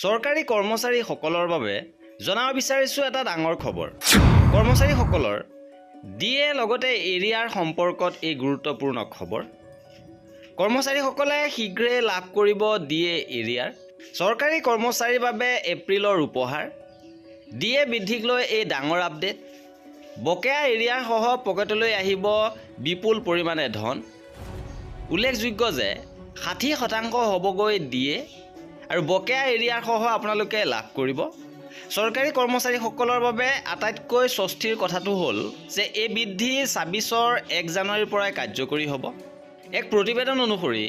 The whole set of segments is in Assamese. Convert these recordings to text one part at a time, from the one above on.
চৰকাৰী কৰ্মচাৰীসকলৰ বাবে জনাব বিচাৰিছো এটা ডাঙৰ খবৰ। কৰ্মচাৰীসকলৰ ডিএ লগতে এৰিয়াৰ সম্পৰ্কত এই গুৰুত্বপূৰ্ণ খবৰ। কৰ্মচাৰীসকলে শীঘ্ৰে লাভ কৰিব ডিএ এৰিয়াৰ। চৰকাৰী কৰ্মচাৰীৰ বাবে এপ্ৰিলৰ উপহাৰ। ডিএ বৃদ্ধিক লৈ এই ডাঙৰ আপডেট। বকেয়া এৰিয়াৰ সহ পকেটলৈ আহিব বিপুল পৰিমাণে ধন। উল্লেখযোগ্য যে 60% হ'বগৈ ডিএ আৰু বকেয়া এৰিয়াৰ সহ আপোনালোকে লাভ কৰিব। চৰকাৰী কৰ্মচাৰীসকলৰ বাবে আটাইতকৈ স্বস্তিৰ কথাটো হ'ল যে এই বৃদ্ধি 26-ৰ 1 জানুৱাৰীৰ পৰাই কাৰ্যকৰী হ'ব। এক প্ৰতিবেদন অনুসৰি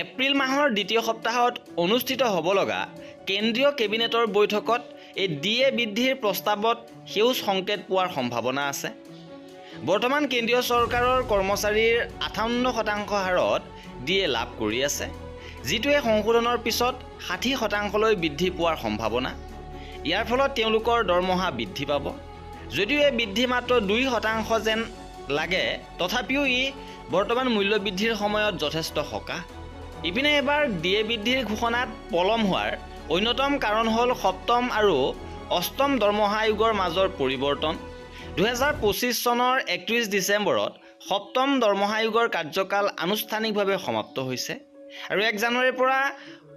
এপ্ৰিল মাহৰ দ্বিতীয় সপ্তাহত অনুষ্ঠিত হ'ব লগা কেন্দ্ৰীয় কেবিনেটৰ বৈঠকত এই ডিএ বৃদ্ধিৰ প্ৰস্তাৱত সেউজ সংকেত পোৱাৰ সম্ভাৱনা আছে। বৰ্তমান কেন্দ্ৰীয় চৰকাৰৰ কৰ্মচাৰীৰ 58% হাৰত ডিএ লাভ কৰি আছে, যিটোৱে সংশোধনৰ পিছত 60%লৈ বৃদ্ধি পোৱাৰ সম্ভাৱনা। ইয়াৰ ফলত তেওঁলোকৰ দৰমহা বৃদ্ধি পাব। যদিও এই বৃদ্ধি মাত্ৰ 2% যেন লাগে, তথাপিও ই বৰ্তমান মূল্য বৃদ্ধিৰ সময়ত যথেষ্ট সকাহ। ইপিনে এবাৰ ডিএ বৃদ্ধিৰ ঘোষণাত পলম হোৱাৰ অন্যতম কাৰণ হ'ল 7ম আৰু 8ম দৰমহা আয়োগৰ মাজৰ পৰিৱৰ্তন। 2025 চনৰ 31 ডিচেম্বৰত 7ম দৰমহা আয়োগৰ কাৰ্যকাল আনুষ্ঠানিকভাৱে সমাপ্ত হৈছে আৰু 1 জানুৱাৰীৰ পৰা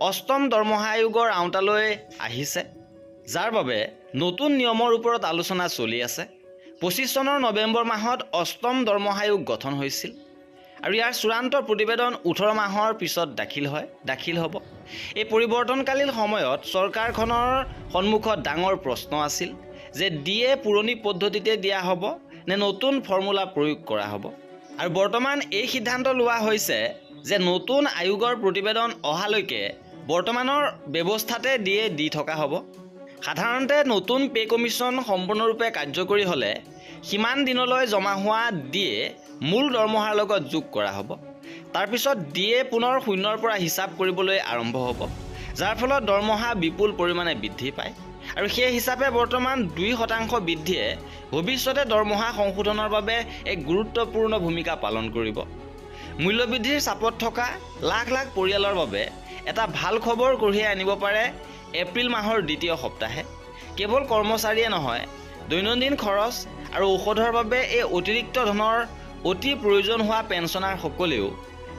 8ম দৰমহা আয়োগৰ আওতালৈ আহিছে, যাৰ বাবে নতুন নিয়মৰ ওপৰত আলোচনা চলি আছে। 25 চনৰ নৱেম্বৰ মাহত 8ম দৰমহা আয়োগ গঠন হৈছিল আৰু ইয়াৰ চূড়ান্ত প্ৰতিবেদন 18 মাহৰ পিছত দাখিল হ'ব। এই পৰিৱৰ্তনকালীন সময়ত চৰকাৰখনৰ সন্মুখত ডাঙৰ প্ৰশ্ন আছিল যে ডিএ পুৰণি পদ্ধতিতে দিয়া হ'ব নে নতুন ফৰ্মুলা প্ৰয়োগ কৰা হ'ব। আৰু বৰ্তমান এই সিদ্ধান্ত লোৱা হৈছে যে নতুন আয়োগৰ প্ৰতিবেদন অহালৈকে বৰ্তমানৰ ব্যৱস্থাতে ডিএ দি থকা হ'ব। সাধাৰণতে নতুন পে' কমিশ্যন সম্পূৰ্ণৰূপে কাৰ্যকৰী হ'লে সিমান দিনলৈ জমা হোৱা ডিএ মূল দৰমহাৰ লগত যোগ কৰা হ'ব। তাৰপিছত ডিএ পুনৰ 0ৰ পৰা হিচাপ কৰিবলৈ আৰম্ভ হ'ব, যাৰ ফলত দৰমহা বিপুল পৰিমাণে বৃদ্ধি পায়। আৰু সেই হিচাপে বৰ্তমান 2% বৃদ্ধিয়ে ভৱিষ্যতে দৰমহা সংশোধনৰ বাবে এক গুৰুত্বপূৰ্ণ ভূমিকা পালন কৰিব। মূল্যবৃদ্ধিৰ চাপত থকা লাখ লাখ পৰিয়ালৰ বাবে এটা ভাল খবৰ কঢ়িয়াই আনিব পাৰে এপ্ৰিল মাহৰ দ্বিতীয় সপ্তাহে। কেৱল কৰ্মচাৰীয়ে নহয়, দৈনন্দিন খৰচ আৰু ঔষধৰ বাবে এই অতিৰিক্ত ধনৰ অতি প্ৰয়োজন হোৱা পেঞ্চনাৰসকলেও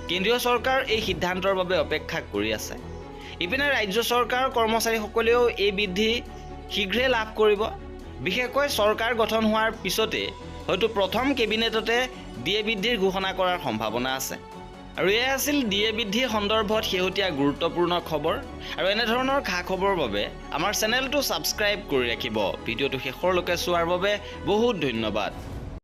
কেন্দ্ৰীয় চৰকাৰৰ এই সিদ্ধান্তৰ বাবে অপেক্ষা কৰি আছে। ইপিনে ৰাজ্য চৰকাৰৰ কৰ্মচাৰীসকলেও এই বৃদ্ধি শীঘ্ৰে লাভ কৰিব। বিশেষকৈ চৰকাৰ গঠন হোৱাৰ পিছতে হয়তো প্ৰথম কেবিনেটতে ডিএ বৃদ্ধিৰ ঘোষণা কৰাৰ সম্ভাৱনা আছে। আৰু এয়া আছিল ডিএ বৃদ্ধিৰ সন্দৰ্ভত শেহতীয়া গুৰুত্বপূৰ্ণ খবৰ। আৰু এনেধৰণৰ খা খবৰৰ বাবে আমাৰ চেনেলটো ছাবস্ক্ৰাইব কৰি ৰাখিব। ভিডিঅ'টো শেষৰলৈকে চোৱাৰ বাবে বহুত ধন্যবাদ।